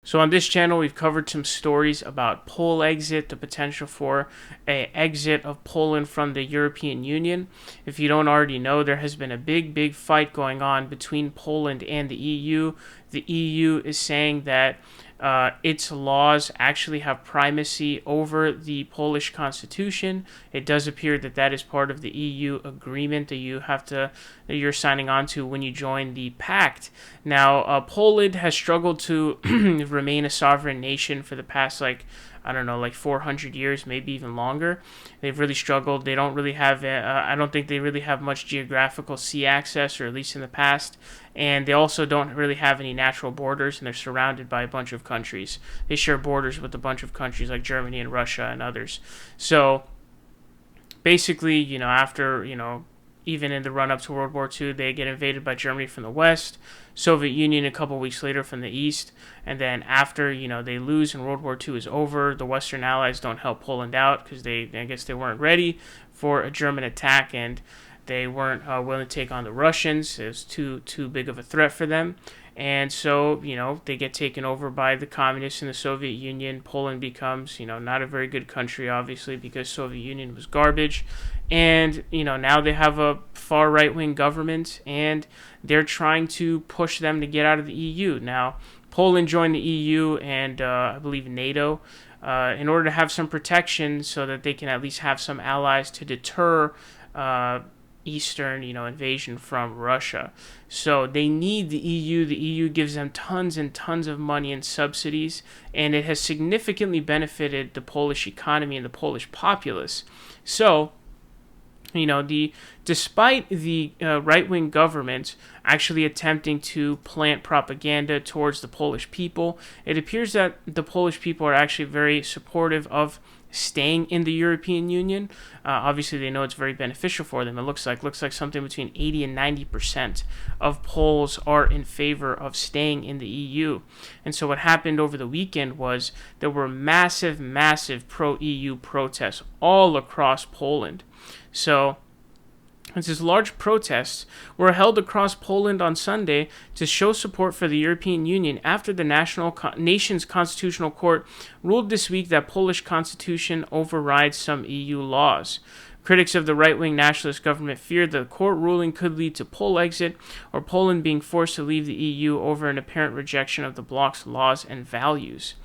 So on this channel, we've covered some stories about Polexit, the potential for an exit of Poland from the European Union. If you don't already know, there has been a big fight going on between Poland and the EU. The EU is saying that its laws actually have primacy over the Polish constitution. It does appear that that is part of the EU agreement that you're signing on to when you join the pact. Now, Poland has struggled to remain a sovereign nation for the past, like 400 years, maybe even longer. They've really struggled. They don't really have, I don't think they really have much geographical sea access, or at least in the past. And they also don't really have any natural borders, and they're surrounded by a bunch of countries. They share borders with a bunch of countries like Germany and Russia and others. So basically, after, even in the run-up to World War II, they get invaded by Germany from the west, Soviet Union a couple weeks later from the east, and then after, they lose and World War II is over, the Western Allies don't help Poland out because I guess they weren't ready for a German attack, and they weren't willing to take on the Russians. It was too big of a threat for them. And so, they get taken over by the communists in the Soviet Union. Poland becomes, not a very good country, obviously, because Soviet Union was garbage. And, now they have a far right-wing government, and they're trying to push them to get out of the EU. Now, Poland joined the EU and, I believe, NATO in order to have some protection so that they can at least have some allies to deter Eastern, invasion from Russia. So they need the EU. The EU gives them tons and tons of money and subsidies, and it has significantly benefited the Polish economy and the Polish populace. So, despite the right-wing government actually attempting to plant propaganda towards the Polish people, it appears that the Polish people are actually very supportive of staying in the European Union. Obviously, they know it's very beneficial for them. It looks like something between 80 and 90% of Poles are in favor of staying in the EU. And so what happened over the weekend was there were massive pro-EU protests all across Poland. So these large protests were held across Poland on Sunday to show support for the European Union after the nation's constitutional court ruled this week that Polish constitution overrides some EU laws. Critics of the right-wing nationalist government feared that the court ruling could lead to Polexit, or Poland being forced to leave the EU over an apparent rejection of the bloc's laws and values.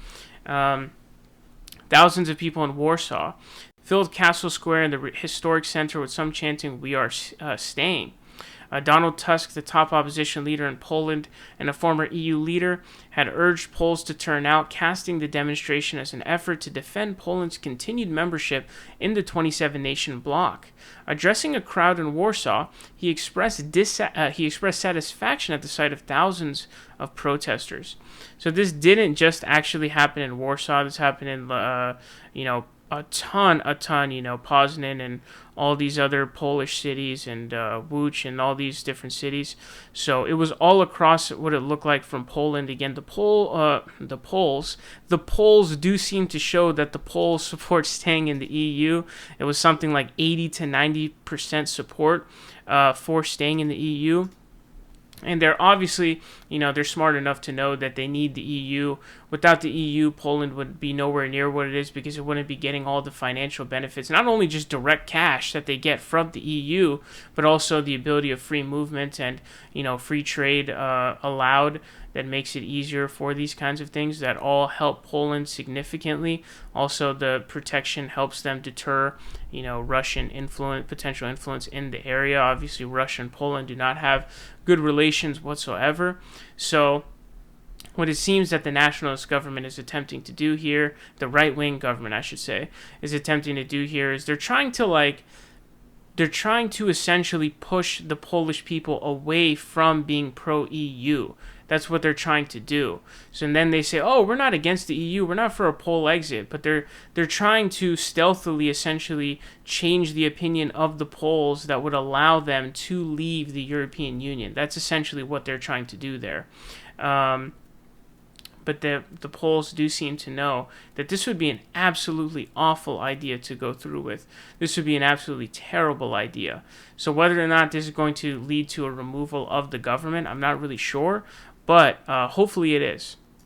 Thousands of people in Warsaw filled Castle Square in the historic center with some chanting, "We are staying." Donald Tusk, the top opposition leader in Poland and a former EU leader, had urged Poles to turn out, casting the demonstration as an effort to defend Poland's continued membership in the 27-nation bloc. Addressing a crowd in Warsaw, he expressed satisfaction at the sight of thousands of protesters. So this didn't just actually happen in Warsaw. This happened in, a ton, Poznan and all these other Polish cities, and Łódź and all these different cities. So it was all across what it looked like from Poland. Again, the polls do seem to show that the Poles support staying in the EU. It was something like 80 to 90% support for staying in the EU. And they're obviously, they're smart enough to know that they need the EU. Without the EU, Poland would be nowhere near what it is because it wouldn't be getting all the financial benefits, not only just direct cash that they get from the EU, but also the ability of free movement and, free trade allowed. That makes it easier for these kinds of things that all help Poland significantly. Also, the protection helps them deter, Russian potential influence in the area. Obviously, Russia and Poland do not have good relations whatsoever. So what it seems that the nationalist government is attempting to do here, the right-wing government, I should say, is attempting to do here is they're trying to essentially push the Polish people away from being pro-EU. That's what they're trying to do. So and then they say, "Oh, we're not against the EU. We're not for a Polexit," but they're trying to stealthily, essentially, change the opinion of the Poles that would allow them to leave the European Union. That's essentially what they're trying to do there. But the Poles do seem to know that this would be an absolutely awful idea to go through with. This would be an absolutely terrible idea. So whether or not this is going to lead to a removal of the government, I'm not really sure, but hopefully it is.